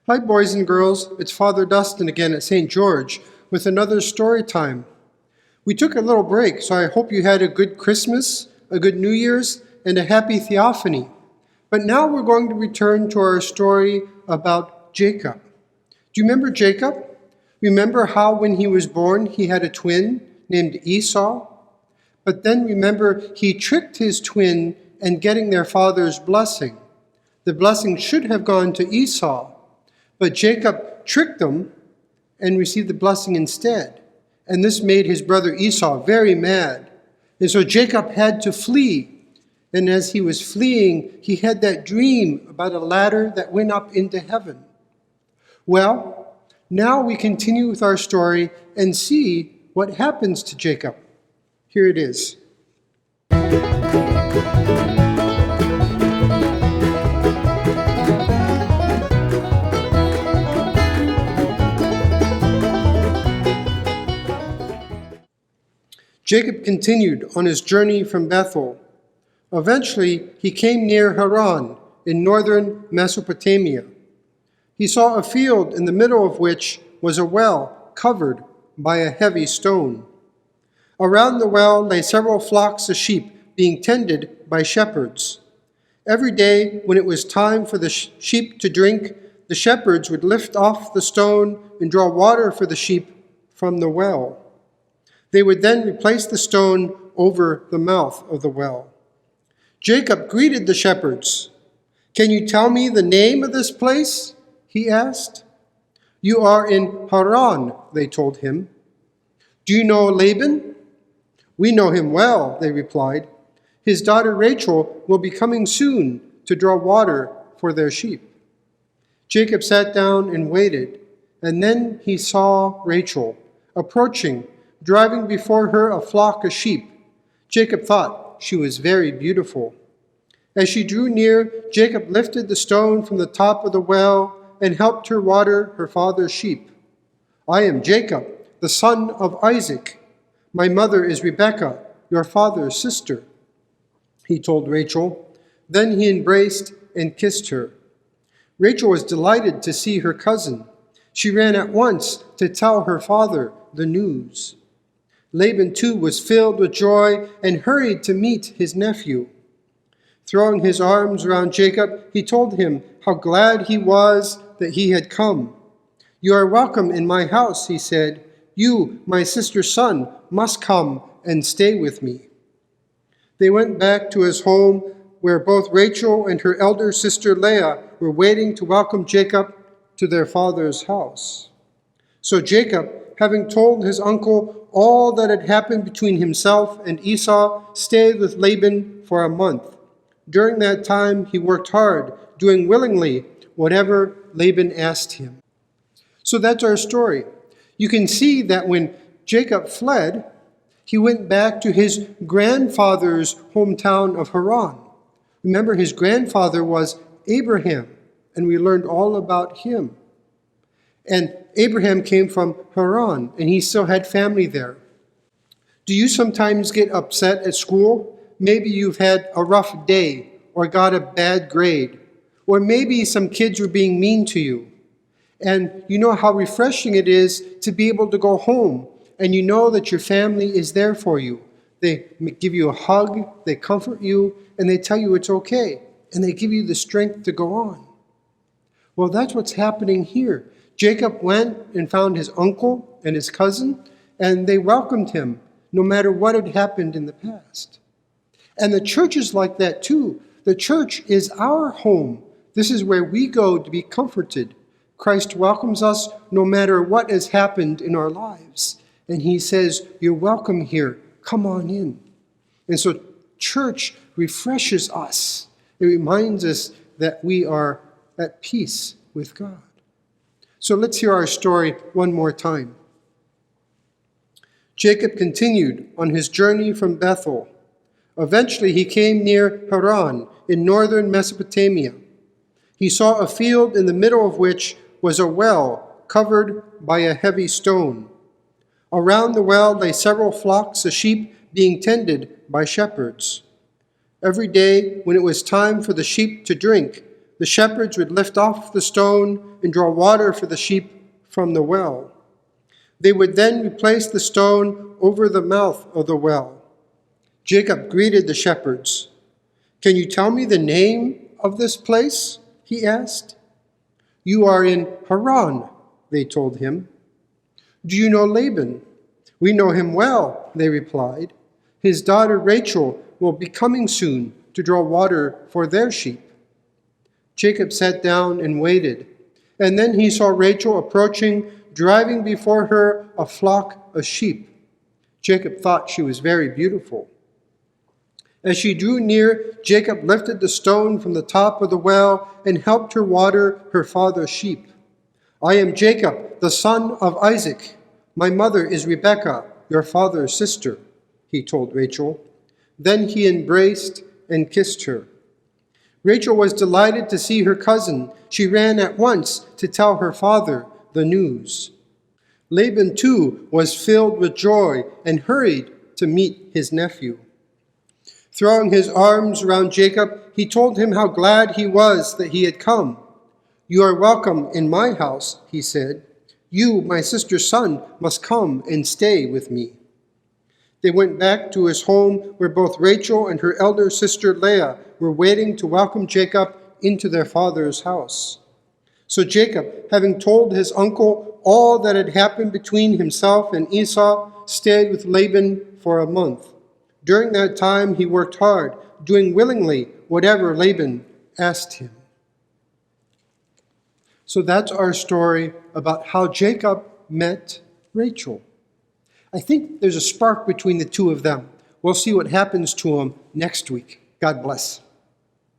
Hi, boys and girls. It's Father Dustin again at St. George with another story time. We took a little break, so I hope you had a good Christmas, a good New Year's, and a happy Theophany. But now we're going to return to our story about Jacob. Do you remember Jacob? Remember how when he was born, he had a twin named Esau? But then remember, he tricked his twin in getting their father's blessing. The blessing should have gone to Esau, but Jacob tricked them and received the blessing instead. And this made his brother Esau very mad. And so Jacob had to flee. And as he was fleeing, he had that dream about a ladder that went up into heaven. Well, now we continue with our story and see what happens to Jacob. Here it is. Jacob continued on his journey from Bethel. Eventually, he came near Haran in northern Mesopotamia. He saw a field in the middle of which was a well covered by a heavy stone. Around the well lay several flocks of sheep being tended by shepherds. Every day, when it was time for the sheep to drink, the shepherds would lift off the stone and draw water for the sheep from the well. They would then replace the stone over the mouth of the well. Jacob greeted the shepherds. "Can you tell me the name of this place?" he asked. "You are in Haran," they told him. "Do you know Laban?" "We know him well," they replied. "His daughter Rachel will be coming soon to draw water for their sheep." Jacob sat down and waited, and then he saw Rachel approaching, driving before her a flock of sheep. Jacob thought she was very beautiful. As she drew near, Jacob lifted the stone from the top of the well and helped her water her father's sheep. "I am Jacob, the son of Isaac. My mother is Rebekah, your father's sister," he told Rachel. Then he embraced and kissed her. Rachel was delighted to see her cousin. She ran at once to tell her father the news. Laban too was filled with joy and hurried to meet his nephew. Throwing his arms around Jacob, he told him how glad he was that he had come. "You are welcome in my house," he said. "You, my sister's son, must come and stay with me." They went back to his home, where both Rachel and her elder sister Leah were waiting to welcome Jacob to their father's house. So Jacob, having told his uncle all that had happened between himself and Esau, stayed with Laban for a month. During that time, he worked hard, doing willingly whatever Laban asked him. So that's our story. You can see that when Jacob fled, he went back to his grandfather's hometown of Haran. Remember, his grandfather was Abraham, and we learned all about him. And Abraham came from Haran, and he still had family there. Do you sometimes get upset at school? Maybe you've had a rough day or got a bad grade, or maybe some kids were being mean to you. And you know how refreshing it is to be able to go home, and you know that your family is there for you. They give you a hug, they comfort you, and they tell you it's okay, and they give you the strength to go on. Well, that's what's happening here. Jacob went and found his uncle and his cousin, and they welcomed him, no matter what had happened in the past. And the church is like that too. The church is our home. This is where we go to be comforted. Christ welcomes us no matter what has happened in our lives. And he says, "You're welcome here. Come on in." And so church refreshes us. It reminds us that we are at peace with God. So let's hear our story one more time. Jacob continued on his journey from Bethel. Eventually, he came near Haran in northern Mesopotamia. He saw a field in the middle of which was a well covered by a heavy stone. Around the well lay several flocks of sheep being tended by shepherds. Every day, when it was time for the sheep to drink, the shepherds would lift off the stone and draw water for the sheep from the well. They would then replace the stone over the mouth of the well. Jacob greeted the shepherds. "Can you tell me the name of this place?" he asked. "You are in Haran," they told him. "Do you know Laban?" "We know him well," they replied. "His daughter Rachel will be coming soon to draw water for their sheep." Jacob sat down and waited, and then he saw Rachel approaching, driving before her a flock of sheep. Jacob thought she was very beautiful. As she drew near, Jacob lifted the stone from the top of the well and helped her water her father's sheep. "I am Jacob, the son of Isaac. My mother is Rebekah, your father's sister," he told Rachel. Then he embraced and kissed her. Rachel was delighted to see her cousin. She ran at once to tell her father the news. Laban, too, was filled with joy and hurried to meet his nephew. Throwing his arms around Jacob, he told him how glad he was that he had come. "You are welcome in my house," he said. "You, my sister's son, must come and stay with me." They went back to his home, where both Rachel and her elder sister Leah were waiting to welcome Jacob into their father's house. So Jacob, having told his uncle all that had happened between himself and Esau, stayed with Laban for a month. During that time he worked hard, doing willingly whatever Laban asked him. So that's our story about how Jacob met Rachel. I think there's a spark between the two of them. We'll see what happens to them next week. God bless.